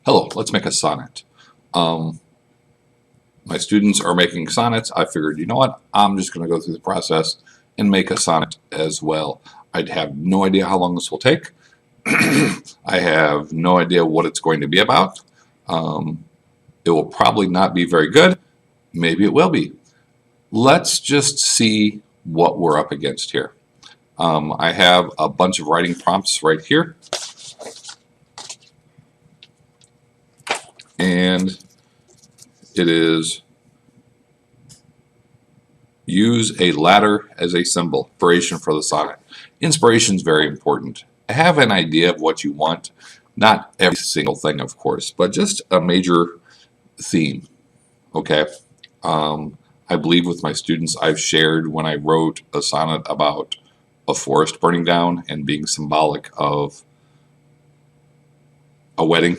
Hello, let's make a sonnet. My students are making sonnets. I figured, you know what, I'm just going to go through the process and make a sonnet as well. I'd have no idea how long this will take. I have no idea what it's going to be about. It will probably not be very good. Maybe it will be. Let's just see what we're up against here. I have a bunch of writing prompts right here. And it is use a ladder as a symbol, inspiration for the sonnet. Inspiration is very important. Have an idea of what you want, not every single thing, of course, but just a major theme. Okay. I believe with my students, I've shared when I wrote a sonnet about a forest burning down and being symbolic of a wedding.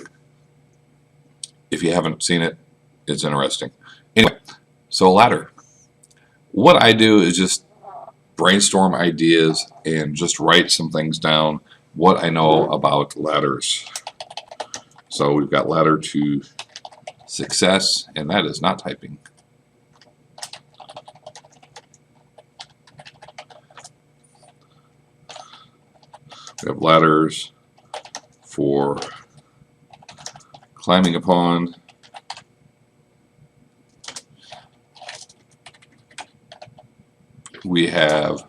If you haven't seen it, it's interesting. Anyway, so a ladder. What I do is just brainstorm ideas and just write some things down, what I know about ladders. So we've got ladder to success, and that is not typing. We have ladders for climbing upon. We have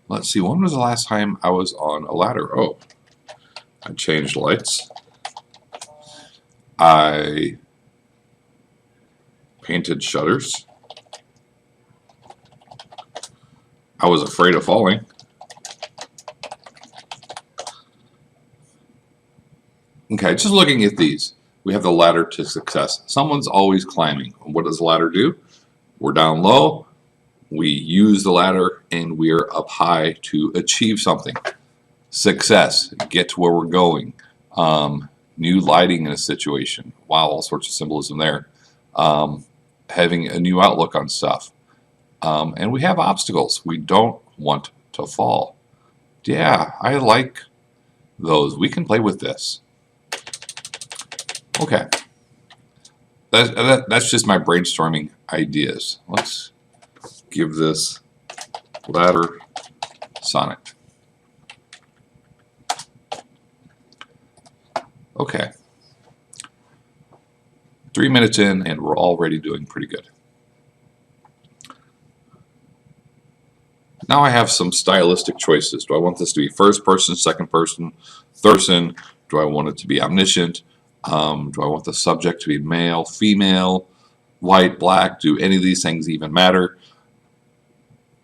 let's see, when was the last time I was on a ladder? Oh, I changed lights. I painted shutters. I was afraid of falling. Okay, just looking at these, we have the ladder to success. Someone's always climbing. What does the ladder do? We're down low, we use the ladder, and we're up high to achieve something. Success, get to where we're going. New lighting in a situation. Wow, all sorts of symbolism there. Having a new outlook on stuff. And we have obstacles. We don't want to fall. Yeah, I like those. We can play with this. Okay, that's just my brainstorming ideas. Let's give this ladder sonnet. Okay, 3 minutes in and we're already doing pretty good. Now I have some stylistic choices. Do I want this to be first person, second person, third person? Do I want it to be omniscient? Do I want the subject to be male, female, white, black? Do any of these things even matter?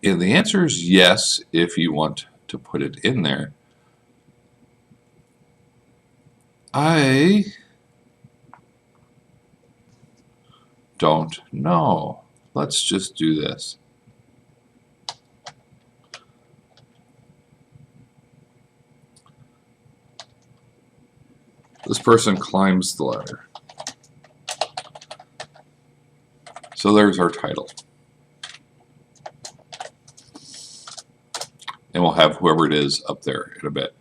And the answer is yes, if you want to put it in there. I don't know. Let's just do this. This person climbs the ladder. So there's our title. And we'll have whoever it is up there in a bit.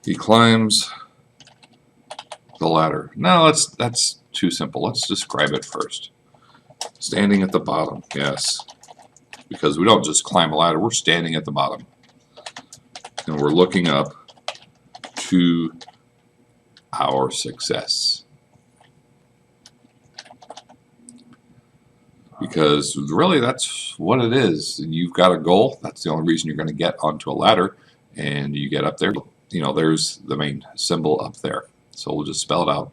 He climbs the ladder. No, that's too simple. Let's describe it first. Standing at the bottom, yes. Because we don't just climb a ladder, we're standing at the bottom. And we're looking up to our success. Because really that's what it is. You've got a goal. That's the only reason you're going to get onto a ladder. And you get up there. You know, there's the main symbol up there. So we'll just spell it out.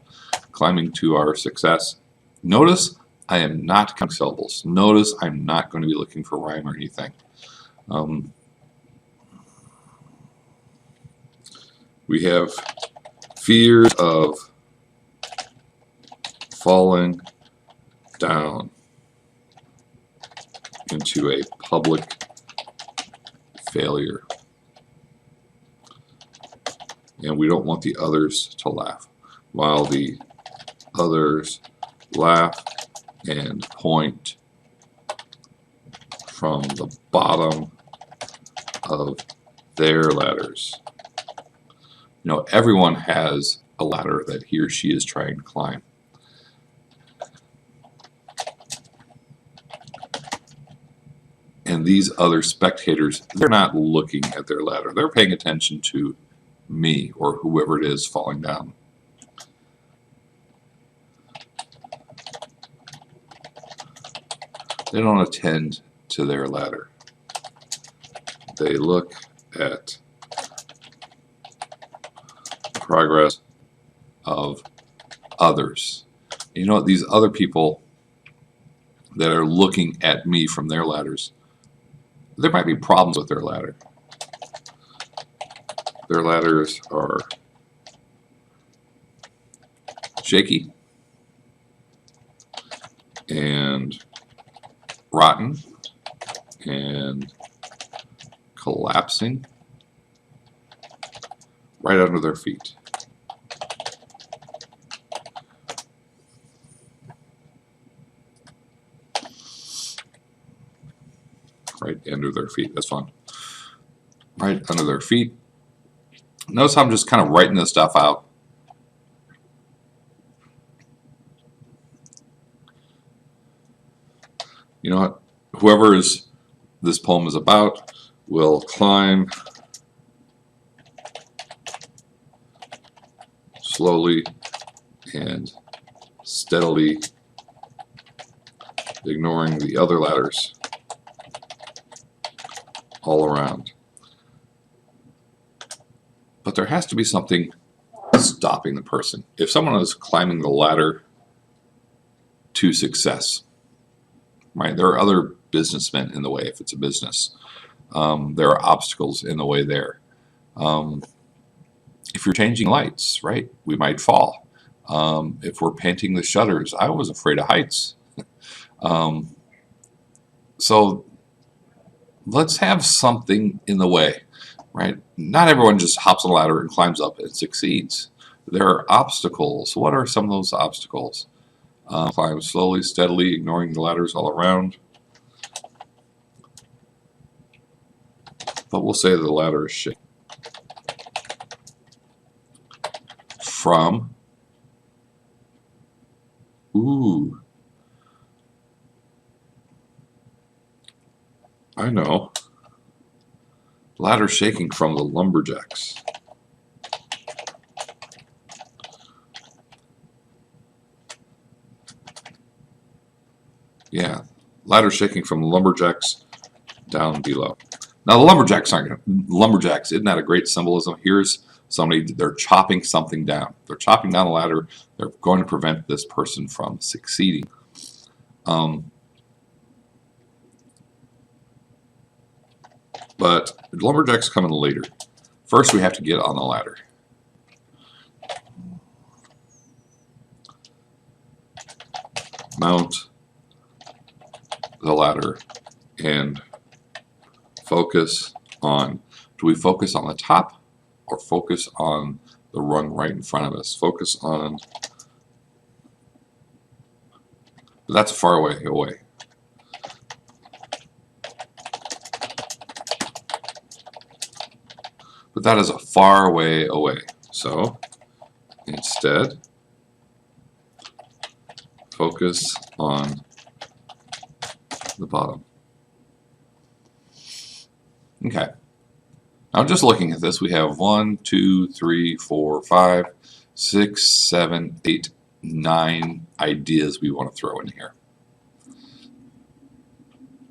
Climbing to our success. Notice I am not counting syllables. Notice I'm not going to be looking for rhyme or anything. We have fears of falling down into a public failure. And we don't want the others to laugh. While the others laugh and point from the bottom of their ladders. You know, everyone has a ladder that he or she is trying to climb. And these other spectators, they're not looking at their ladder. They're paying attention to me or whoever it is falling down. They don't attend to their ladder. They look at the progress of others. You know what? These other people that are looking at me from their ladders, there might be problems with their ladder. Their ladders are shaky and rotten and collapsing right under their feet. Right under their feet. That's fun. Right under their feet. Notice how I'm just kind of writing this stuff out. You know what? Whoever this poem is about will climb slowly and steadily, ignoring the other ladders all around. But there has to be something stopping the person. If someone is climbing the ladder to success, right? There are other businessmen in the way if it's a business. There are obstacles in the way there. If you're changing lights, right, we might fall. If we're painting the shutters, I was afraid of heights. So let's have something in the way, right? Not everyone just hops on a ladder and climbs up and succeeds. There are obstacles. What are some of those obstacles? Climb slowly, steadily, ignoring the ladders all around. But we'll say the ladder is shaky. From, ooh, I know, ladder shaking from the lumberjacks. Yeah, ladder shaking from the lumberjacks down below. Now the lumberjacks aren't gonna, lumberjacks, isn't that a great symbolism? Here's somebody, they're chopping something down. They're chopping down a ladder. They're going to prevent this person from succeeding. But lumberjacks come in later. First, we have to get on the ladder. Mount the ladder and focus on, do we focus on the top or focus on the rung right in front of us? Focus on, that's far away. But that is a far way away. So instead, focus on the bottom. Okay. Now just looking at this, we have 1, 2, 3, 4, 5, 6, 7, 8, 9 ideas we want to throw in here.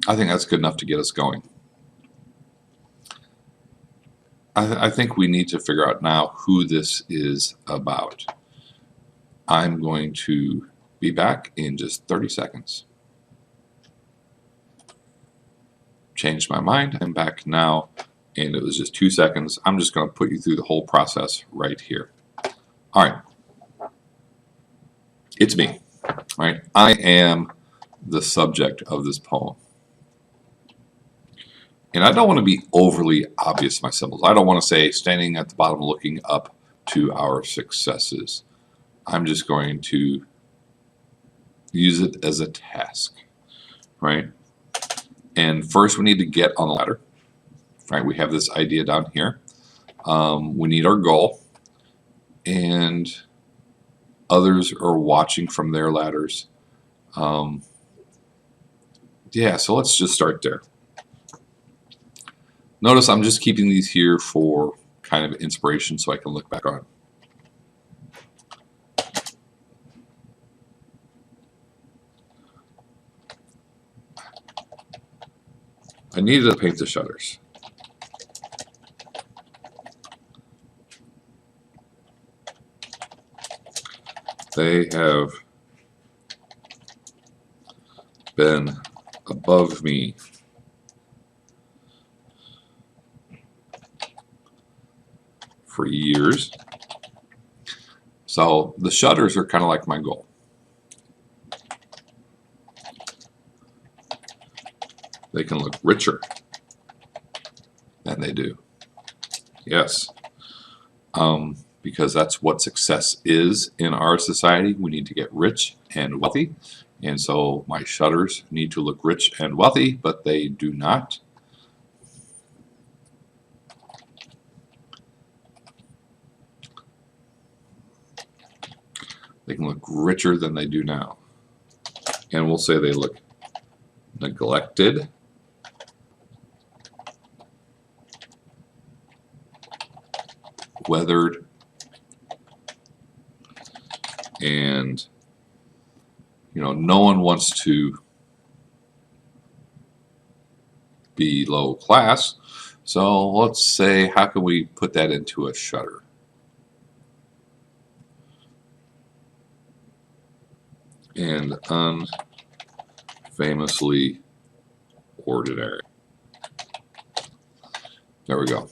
I think that's good enough to get us going. I think we need to figure out now who this is about. I'm going to be back in just 30 seconds. Changed my mind. I'm back now, and it was just 2 seconds. I'm just going to put you through the whole process right here. All right. It's me. All right. I am the subject of this poem. And I don't want to be overly obvious in my symbols. I don't want to say standing at the bottom looking up to our successes. I'm just going to use it as a task, right? And first we need to get on the ladder. Right, we have this idea down here. We need our goal, and others are watching from their ladders. Yeah, so let's just start there. Notice I'm just keeping these here for kind of inspiration so I can look back on. I needed to paint the shutters. They have been above me for years. So the shutters are kind of like my goal. They can look richer than they do. Yes. Because that's what success is in our society. We need to get rich and wealthy. And so my shutters need to look rich and wealthy, but they do not. They can look richer than they do now. And we'll say they look neglected, weathered, and no one wants to be low class. So let's say, how can we put that into a shutter? And unfamously ordinary. There we go.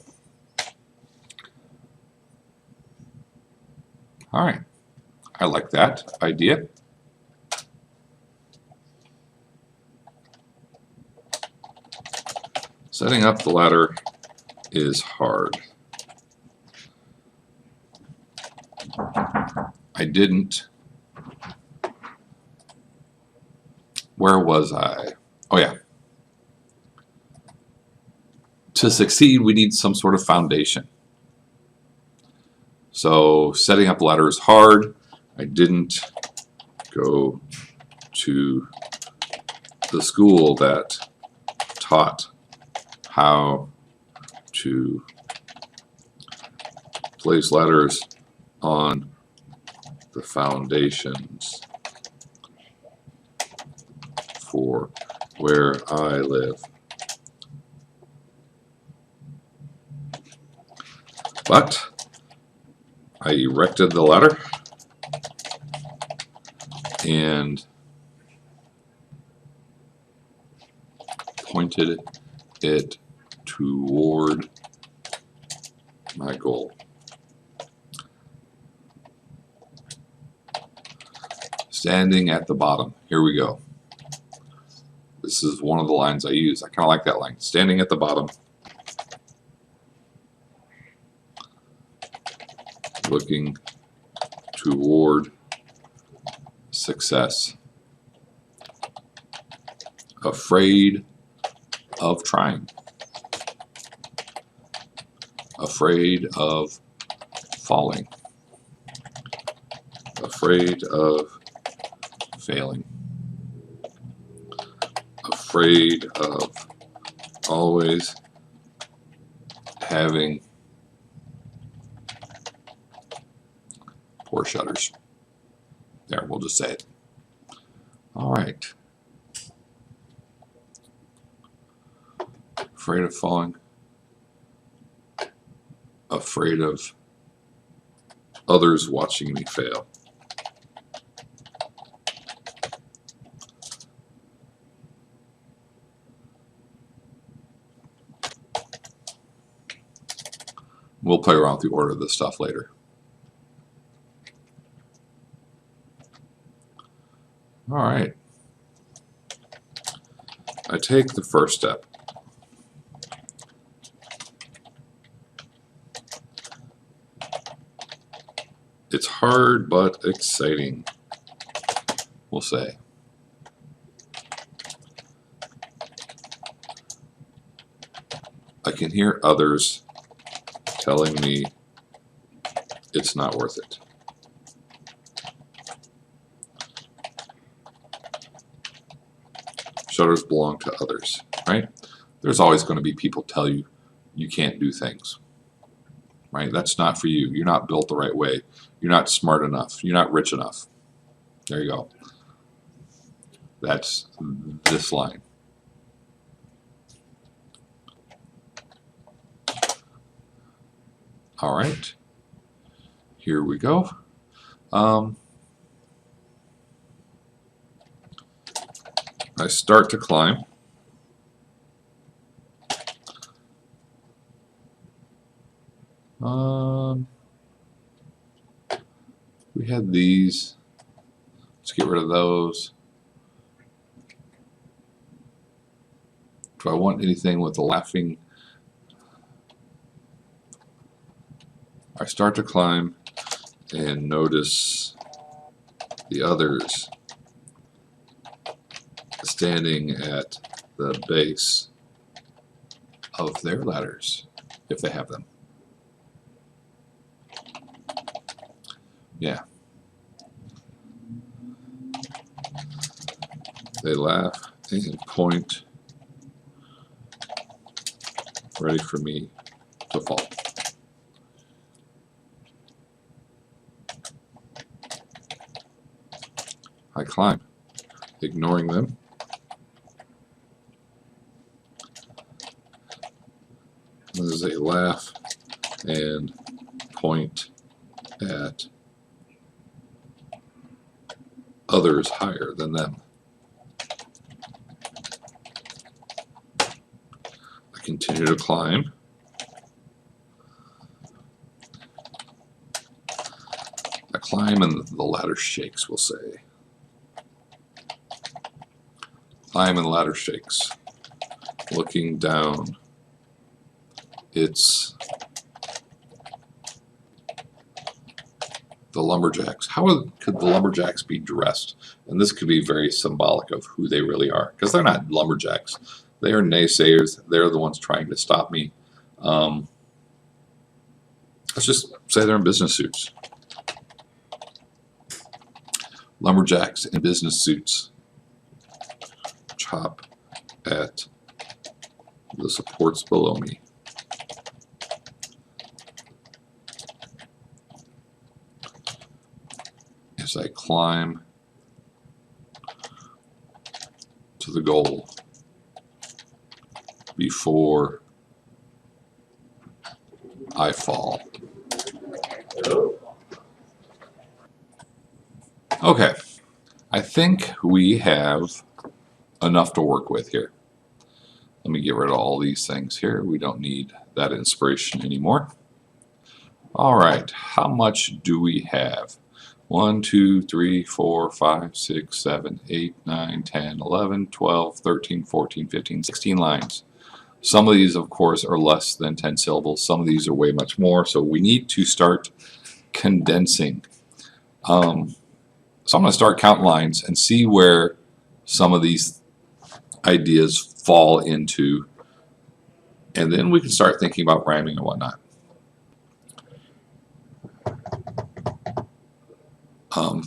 All right. I like that idea. Setting up the ladder is hard. I didn't. Where was I? Oh yeah. To succeed, we need some sort of foundation. So setting up a ladder is hard. I didn't go to the school that taught how to place ladders on the foundations for where I live. But I erected the ladder and pointed it toward my goal. Standing at the bottom. Here we go. This is one of the lines I use. I kind of like that line. Standing at the bottom. Looking toward success. Afraid of trying. Afraid of falling. Afraid of failing. Afraid of always having poor shutters. There, we'll just say it. All right. Afraid of falling. Afraid of others watching me fail. We'll play around with the order of this stuff later. All right. I take the first step. It's hard but exciting, we'll say. I can hear others telling me it's not worth it. Shutters belong to others, right? There's always going to be people tell you you can't do things, right? That's not for you. You're not built the right way. You're not smart enough. You're not rich enough. There you go. That's this line. All right. Here we go. I start to climb. We had these. Let's get rid of those. Do I want anything with the laughing? I start to climb and notice the others standing at the base of their ladders, if they have them. Yeah. They laugh and point, ready for me to fall. I climb, ignoring them. As they laugh and point at others higher than them. I continue to climb. I climb and the ladder shakes, we'll say. Climb and the ladder shakes. Looking down. It's the lumberjacks. How could the lumberjacks be dressed? And this could be very symbolic of who they really are, because they're not lumberjacks. They are naysayers. They're the ones trying to stop me. Let's just say they're in business suits. Lumberjacks in business suits chop at the supports below me. As I climb to the goal before I fall. Okay, I think we have enough to work with here. Let me get rid of all these things here. We don't need that inspiration anymore. All right, how much do we have? 1, 2, 3, 4, 5, 6, 7, 8, 9, 10, 11, 12, 13, 14, 15, 16 lines. Some of these, of course, are less than 10 syllables. Some of these are way much more. So we need to start condensing. So I'm going to start counting lines and see where some of these ideas fall into. And then we can start thinking about rhyming and whatnot.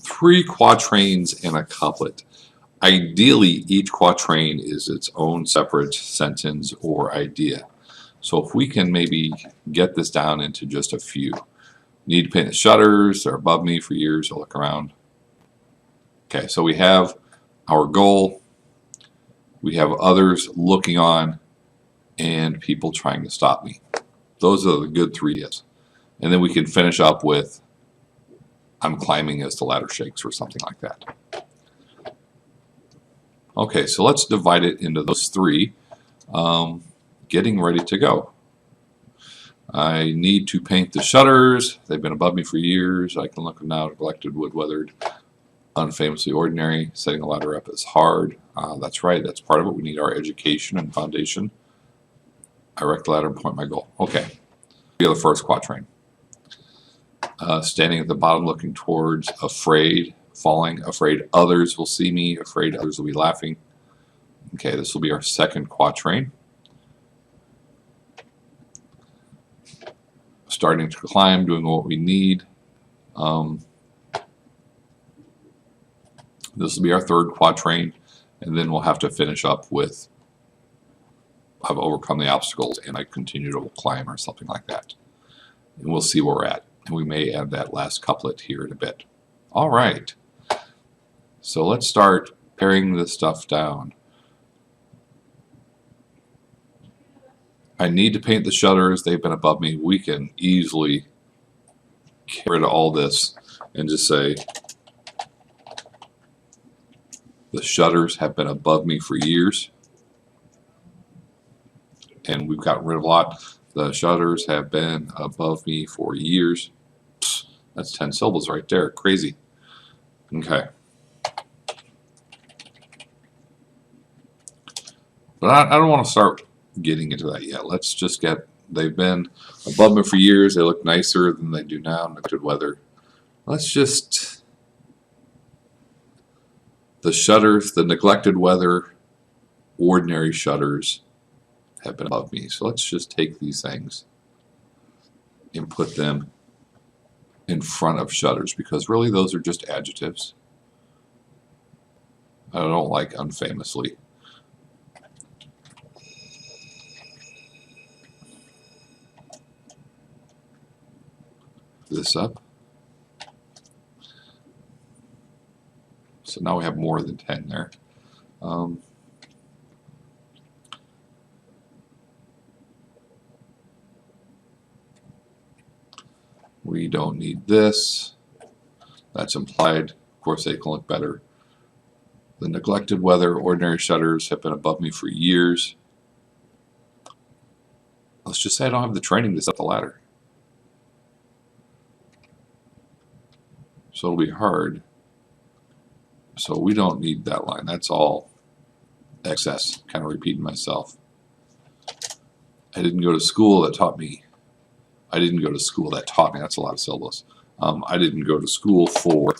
3 quatrains and a couplet. Ideally, each quatrain is its own separate sentence or idea. So if we can maybe get this down into just a few. Need to paint the shutters. They're above me for years. I'll look around. Okay, so we have our goal. We have others looking on and people trying to stop me. Those are the good 3 ideas. And then we can finish up with I'm climbing as the ladder shakes or something like that. Okay, so let's divide it into those 3. Getting ready to go. I need to paint the shutters. They've been above me for years. I can look now, neglected, wood weathered, unfamously ordinary. Setting a ladder up is hard. That's right, that's part of it. We need our education and foundation. I erect the ladder and point my goal. Okay, we have the first quatrain. Standing at the bottom looking towards, afraid, falling, afraid others will see me, afraid others will be laughing. Okay, this will be our second quatrain. starting to climb, doing what we need. This will be our third quatrain, and then we'll have to finish up with I've overcome the obstacles and I continue to climb or something like that. And we'll see where we're at. And we may add that last couplet here in a bit. All right. So let's start paring this stuff down. I need to paint the shutters. They've been above me. We can easily get rid of all this and just say, the shutters have been above me for years. And we've gotten rid of a lot. The shutters have been above me for years. Psst, that's 10 syllables right there. Crazy. Okay. But I don't want to start getting into that yet. Let's just get, they've been above me for years. They look nicer than they do now in the good weather. Let's just, the shutters, the neglected weather, ordinary shutters have been above me. So let's just take these things and put them in front of shutters, because really those are just adjectives. I don't like unfamously. This up. So now we have more than 10 there. We don't need this. That's implied. Of course, they can look better. The neglected weather, ordinary shutters have been above me for years. Let's just say I don't have the training to set the ladder. So it'll be hard. So we don't need that line. That's all excess. Kind of repeating myself. I didn't go to school that taught me. I didn't go to school that taught me. That's a lot of syllables. I didn't go to school for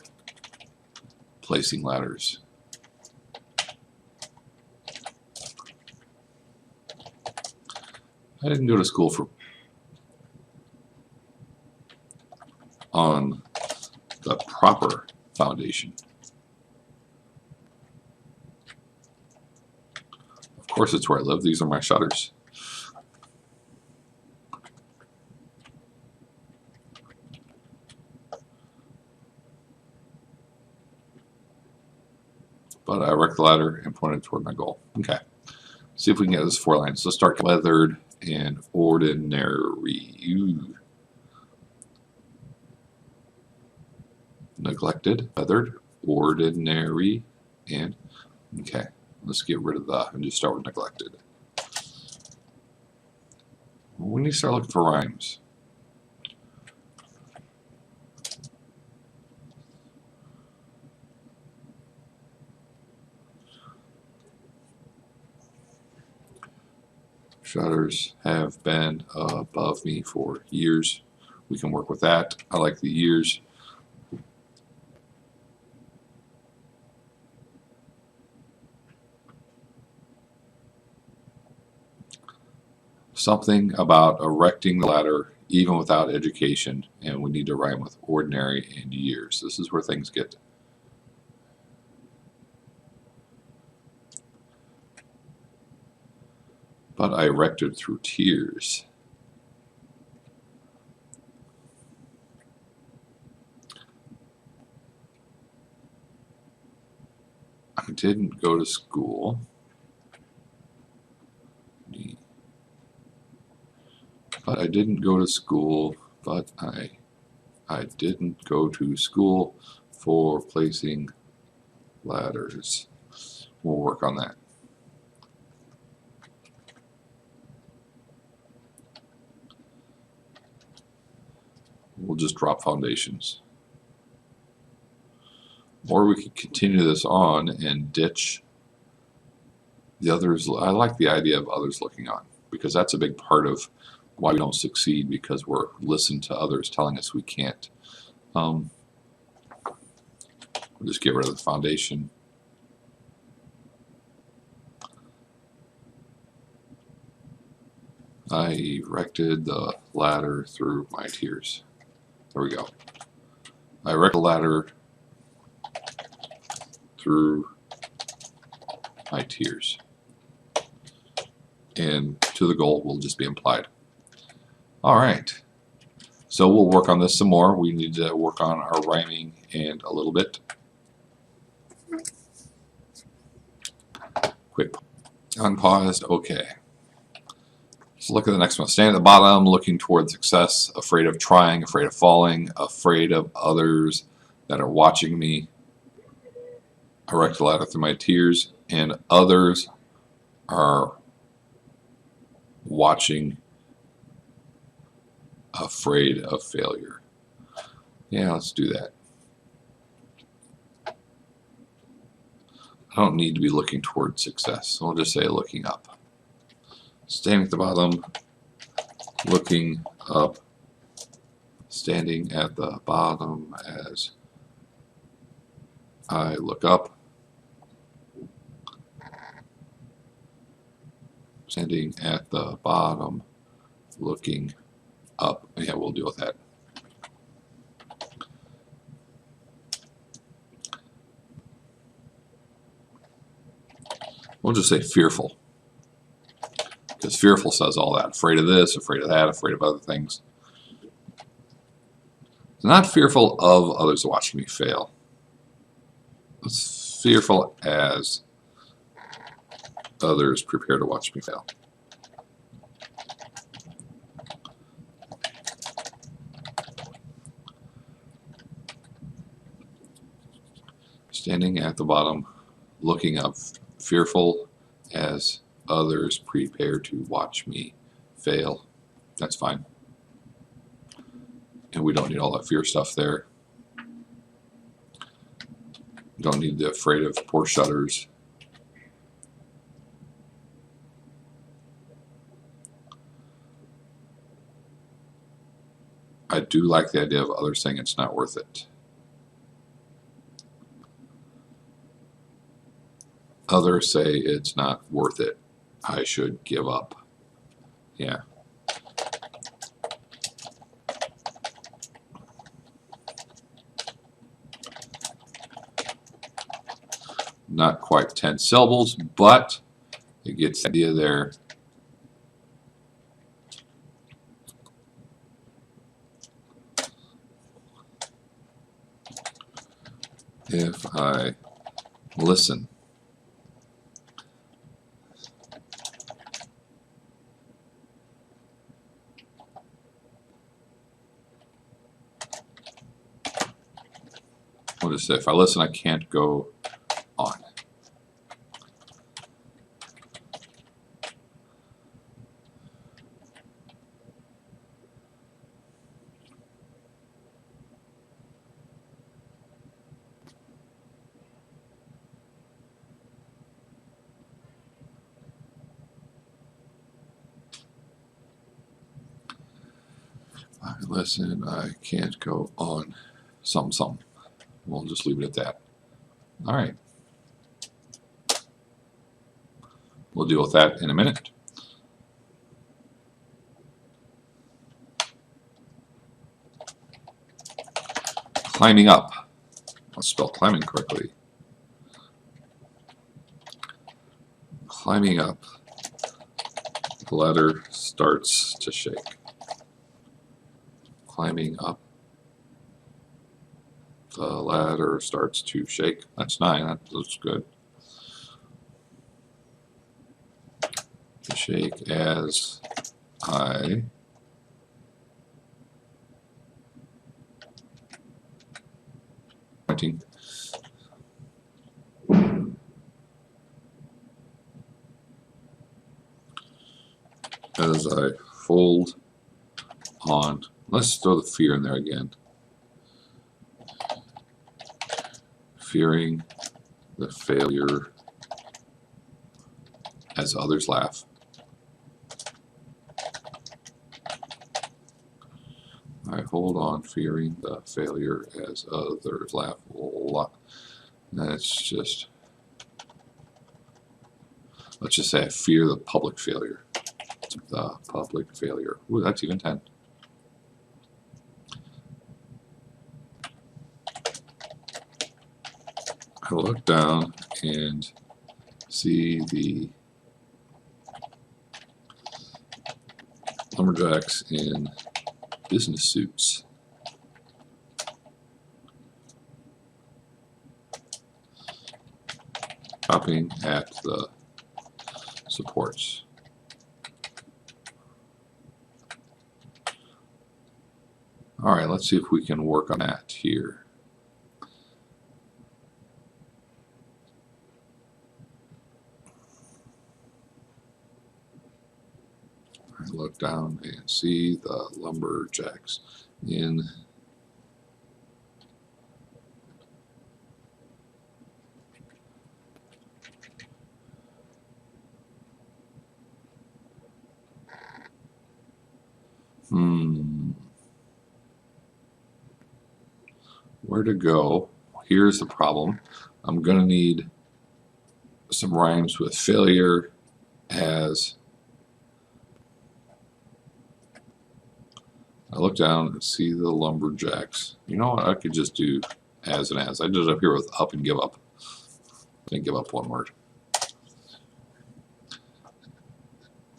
placing ladders. I didn't go to school for on the proper foundation. Of course, it's where I live. These are my shutters. But I erect the ladder and pointed toward my goal. Okay. See if we can get this 4 lines. So start weathered and ordinary. Ooh. Neglected, weathered, ordinary, and okay. Let's get rid of the and just start with neglected. We need to start looking for rhymes. Shutters have been above me for years. We can work with that. I like the years. Something about erecting the ladder even without education, and we need to rhyme with ordinary and years. This is where things get but I erected through tears. I didn't go to school. But I didn't go to school, but I didn't go to school for placing ladders. We'll work on that. We'll just drop foundations. Or we could continue this on and ditch the others. I like the idea of others looking on, because that's a big part of why we don't succeed, because we're listening to others telling us we can't. We'll just get rid of the foundation. I erected the ladder through my tears. There we go. I erected the ladder through my tears. And to the goal will just be implied. All right. So we'll work on this some more. We need to work on our rhyming and a little bit. Quit. Unpaused. Okay. Let's look at the next one. Standing at the bottom, looking toward success, afraid of trying, afraid of falling, afraid of others that are watching me. Erect the ladder through my tears, and others are watching, afraid of failure. Yeah, let's do that. I don't need to be looking toward success, so we'll just say looking up. Standing at the bottom, looking up, standing at the bottom as I look up, standing at the bottom, looking up. Yeah, we'll deal with that. We'll just say fearful, because fearful says all that. Afraid of this, afraid of that, afraid of other things. Not fearful of others watching me fail. It's fearful as others prepare to watch me fail. Standing at the bottom, looking up, fearful as others prepare to watch me fail. That's fine. And we don't need all that fear stuff there. We don't need the afraid of poor shutters. I do like the idea of others saying it's not worth it. Others say it's not worth it. I should give up. Yeah. Not quite 10 syllables, but it gets the idea there. If I listen, we'll just say if I listen, I can't go on. I listen, I can't go on. Something. We'll just leave it at that. All right. We'll deal with that in a minute. Climbing up. I'll spell climbing correctly. Climbing up. The ladder starts to shake. Climbing up. The ladder starts to shake. That's 9. That looks good. To shake as I pointing. As I fold on. Let's throw the fear in there again. Fearing the failure as others laugh. I hold on, fearing the failure as others laugh. That's just, let's just say I fear the public failure. the public failure. Ooh, that's even 10. I look down and see the lumberjacks in business suits. Chopping at the supports. All right, let's see if we can work on that here. I look down and see the lumberjacks in where to go? Here's the problem. I'm going to need some rhymes with failure as. I look down and see the lumberjacks. You know what? I could just do as and as. I did it up here with up and give up. I didn't give up one word.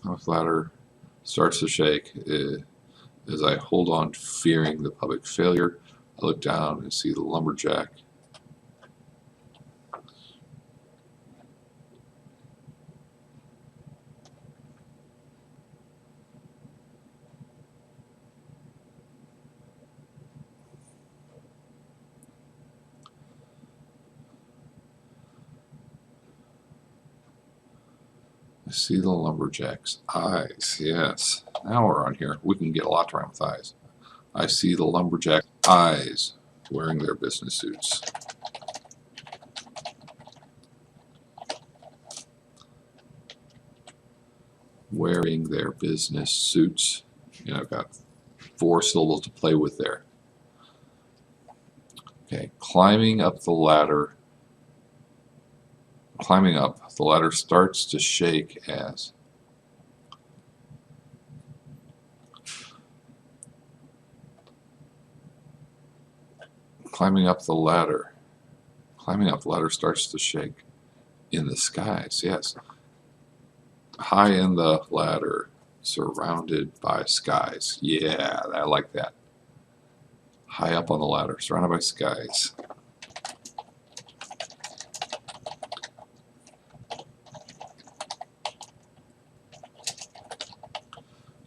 My ladder starts to shake as I hold on, fearing the public failure. I look down and see the lumberjack. I see the lumberjack's eyes. Yes. Now we're on here. We can get a lot to rhyme with eyes. I see the lumberjack eyes wearing their business suits. Wearing their business suits. You know, I've got 4 syllables to play with there. Okay, climbing up the ladder. Climbing up, the ladder starts to shake as. Climbing up the ladder. Climbing up the ladder starts to shake in the skies, yes. High in the ladder, surrounded by skies. Yeah, I like that. High up on the ladder, surrounded by skies.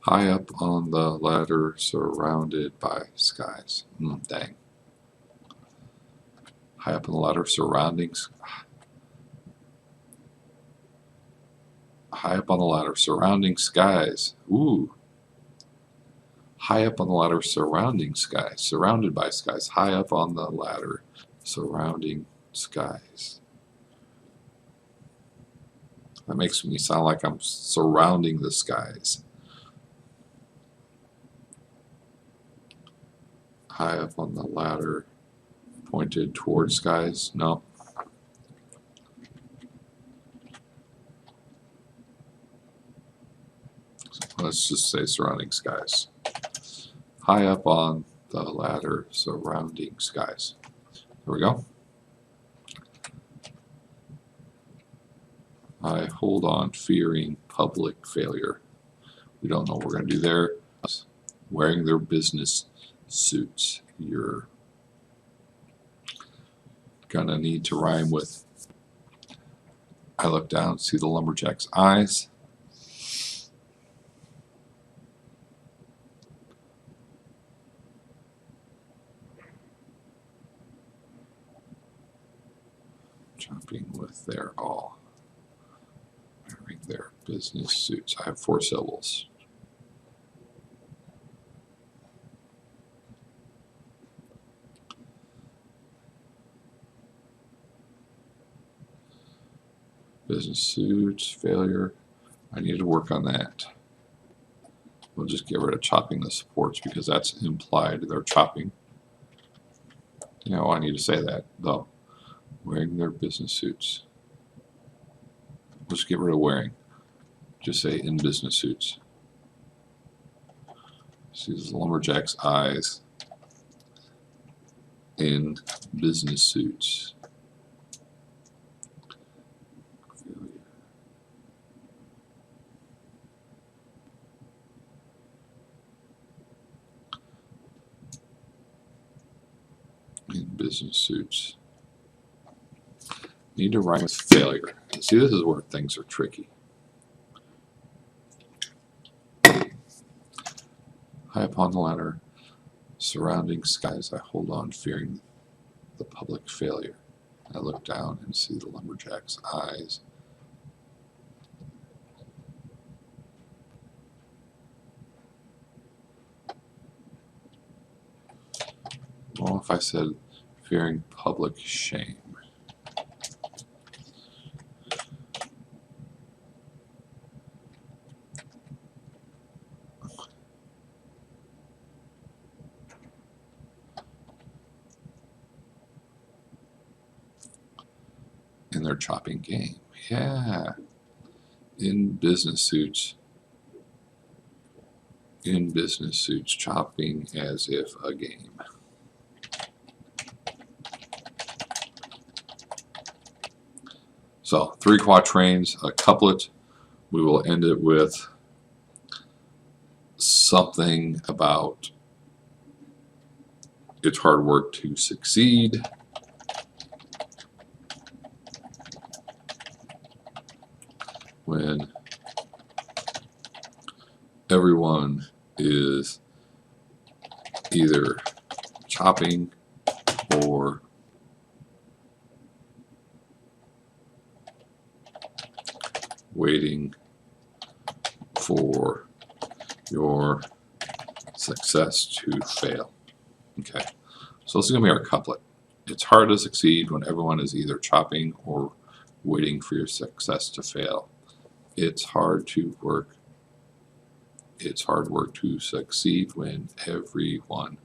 High up on the ladder, surrounded by skies. Dang. High up on the ladder, surroundings. High up on the ladder, surrounding skies. Ooh. High up on the ladder, surrounding skies. Surrounded by skies. High up on the ladder, surrounding skies. That makes me sound like I'm surrounding the skies. High up on the ladder, pointed toward skies. No. Let's just say surrounding skies. High up on the ladder, surrounding skies. There we go. I hold on, fearing public failure. We don't know what we're going to do there. Wearing their business suits. You're going to need to rhyme with. I look down, see the lumberjack's eyes. Jumping with their all. Wearing their business suits. I have 4 syllables. Business suits, failure. I need to work on that. We'll just get rid of chopping the supports because that's implied. They're chopping. You know, I need to say that, though. Wearing their business suits. Let's get rid of wearing. Just say in business suits. See the lumberjacks' eyes in business suits. In business suits. Need to rhyme with failure. See, this is where things are tricky. High upon the ladder, surrounding skies, I hold on, fearing the public failure. I look down and see the lumberjack's eyes. Well, if I said fearing public shame. In their chopping game. Yeah. In business suits. In business suits, chopping as if a game. So, 3 quatrains, a couplet. We will end it with something about it's hard work to succeed. When everyone is either chopping or waiting for your success to fail. Okay, so this is going to be our couplet. It's hard to succeed when everyone is either chopping or waiting for your success to fail. It's hard to work. It's hard work to succeed when everyone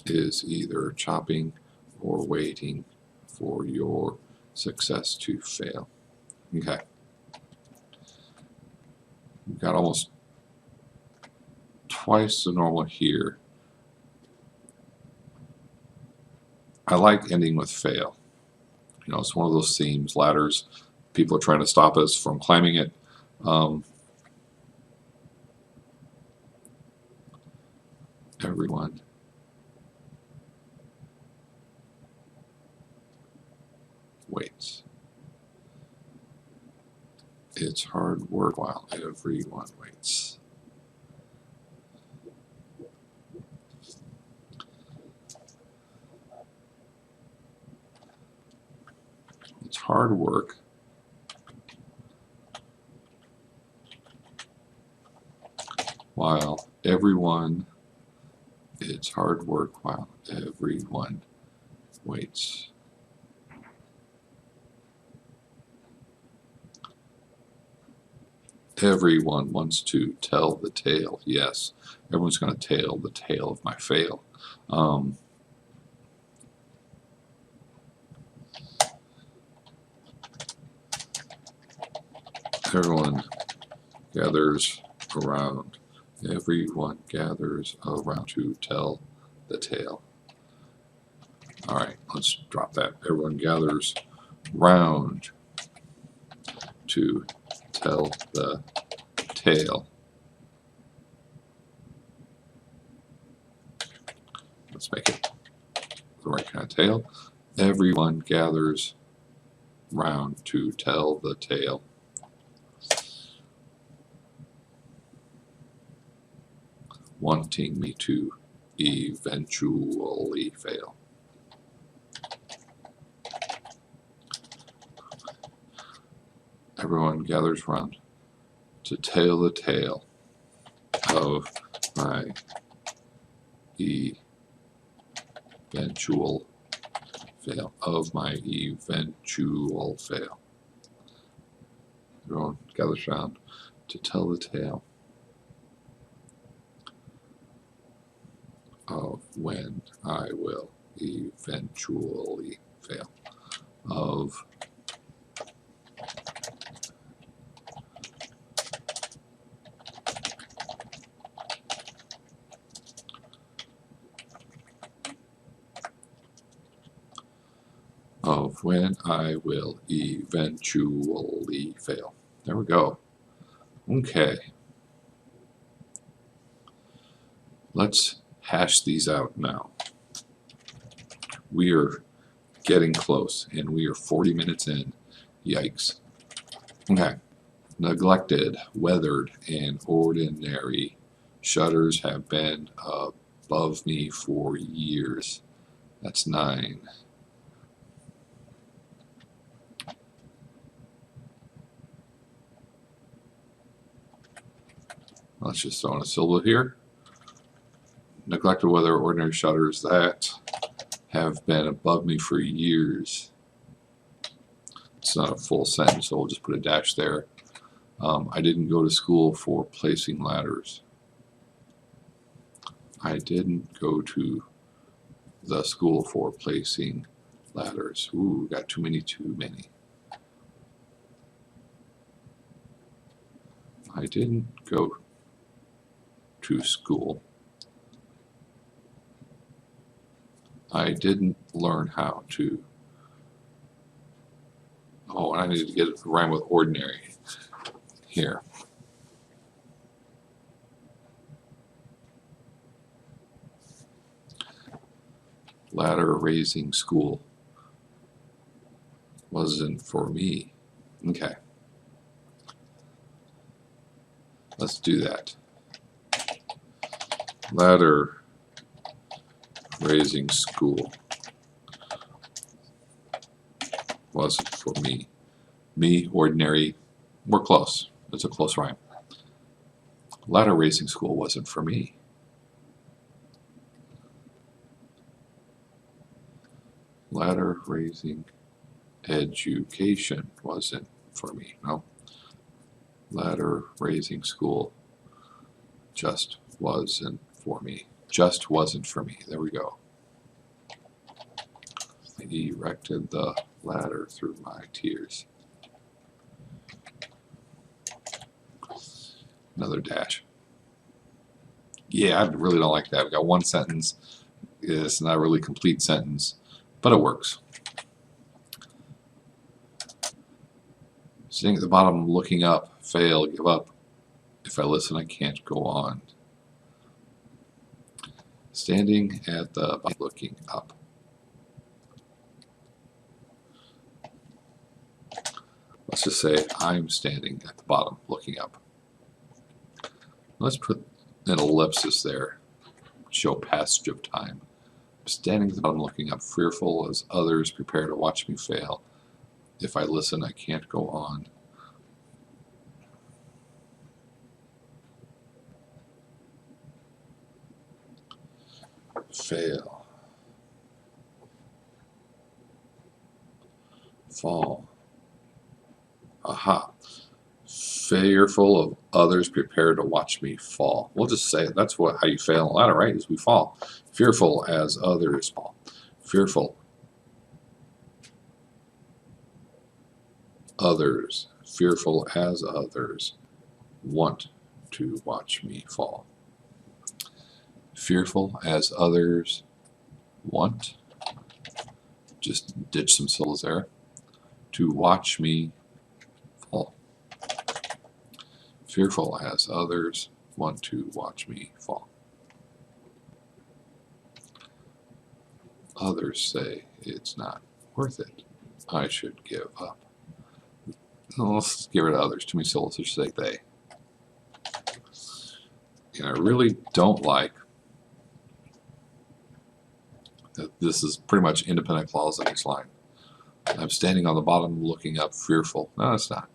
is either chopping or waiting for your success to fail. Okay. We've got almost twice the normal here. I like ending with fail. You know, it's one of those themes, ladders. People are trying to stop us from climbing it. Everyone waits. It's hard work while everyone waits. It's hard work while everyone, it's hard work while everyone waits. Everyone wants to tell the tale. Yes, everyone's going to tell the tale of my fail. Everyone gathers around. Everyone gathers around to tell the tale. All right, let's drop that. Everyone gathers round to tell the tale. Let's make it the right kind of tale. Everyone gathers round to tell the tale. Wanting me to eventually fail. Everyone gathers round to tell the tale of my eventual fail. Of my eventual fail. Everyone gathers round to tell the tale of when I will eventually fail. Of of when I will eventually fail. There we go. Okay. Let's hash these out now. We are getting close, and we are 40 minutes in. Yikes. Okay. Neglected, weathered, and ordinary. Shutters have been above me for years. That's 9. Let's just throw in a syllable here. Neglected, weather, ordinary shutters that have been above me for years. It's not a full sentence, so we'll just put a dash there. I didn't go to school for placing ladders. I didn't go to the school for placing ladders. Ooh, got too many. I didn't go to school. I didn't learn how to. Oh, and I need to get it to rhyme with ordinary here. Ladder raising school wasn't for me. Okay. Let's do that. Ladder raising school wasn't for me. Me, ordinary, we're close. It's a close rhyme. Ladder racing school wasn't for me. Ladder raising education wasn't for me. No. Ladder raising school just wasn't for me. Just wasn't for me. There we go. I erected the ladder through my tears. Another dash. Yeah, I really don't like that. We got one sentence. It's not a really complete sentence, but it works. Sitting at the bottom, looking up, fail, give up. If I listen, I can't go on. Standing at the bottom, looking up. Let's just say I'm standing at the bottom, looking up. Let's put an ellipsis there, show passage of time. I'm standing at the bottom, looking up, fearful as others prepare to watch me fail. If I listen, I can't go on. Fail. Fall. Aha. Fearful of others prepared to watch me fall. We'll just say that's how you fail in the ladder, right? Is we fall. Fearful as others fall. Fearful. Others. Fearful as others want to watch me fall. Fearful as others want. Just ditch some syllables there. To watch me fall. Fearful as others want to watch me fall. Others say it's not worth it. I should give up. No, let's get rid of others. Too many syllables. Just say they. And I really don't like that this is pretty much independent clause in each line. I'm standing on the bottom looking up, fearful. No, it's not.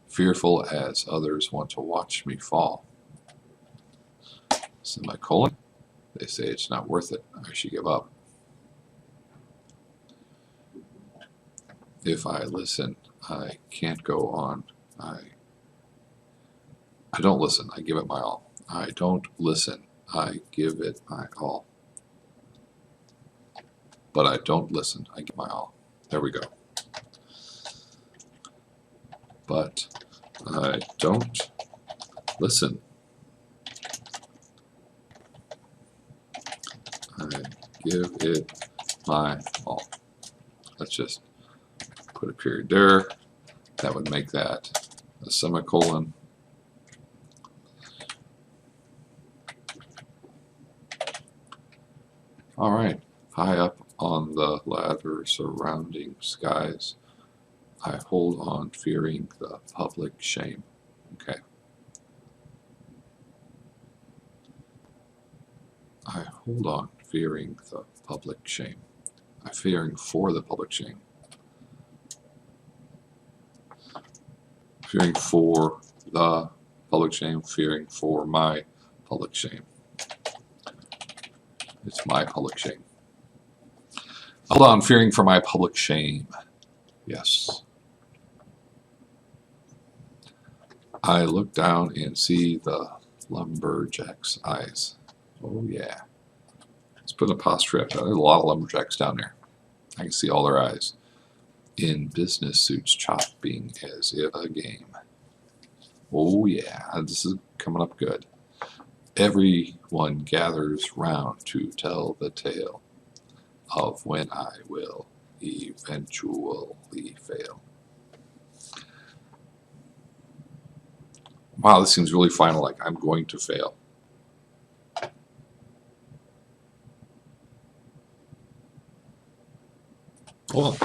Fearful as others want to watch me fall. Semicolon. They say it's not worth it. I should give up. If I listen, I can't go on. I don't listen. I give it my all. I don't listen. I give it my all. But I don't listen. I give my all. There we go. But I don't listen. I give it my all. let's just put a period there. That would make that a semicolon. All right, high up on the ladder surrounding skies, I hold on fearing the public shame. Okay. I hold on fearing the public shame. I'm fearing for the public shame. Fearing for the public shame, fearing for my public shame. It's my public shame. Hold on, fearing for my public shame. Yes. I look down and see the lumberjacks' eyes. Oh yeah. Let's put an apostrophe after that. There's a lot of lumberjacks down there. I can see all their eyes. In business suits chopping as if a game. Oh yeah, this is coming up good. Everyone gathers round to tell the tale of when I will eventually fail. Wow, this seems really final, like I'm going to fail. Well,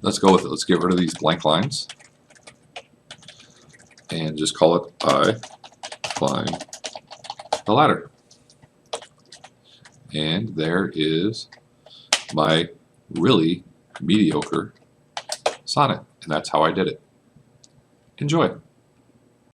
let's go with it. Let's get rid of these blank lines and just call it I climb the ladder. And there is my really mediocre sonnet. And that's how I did it. Enjoy.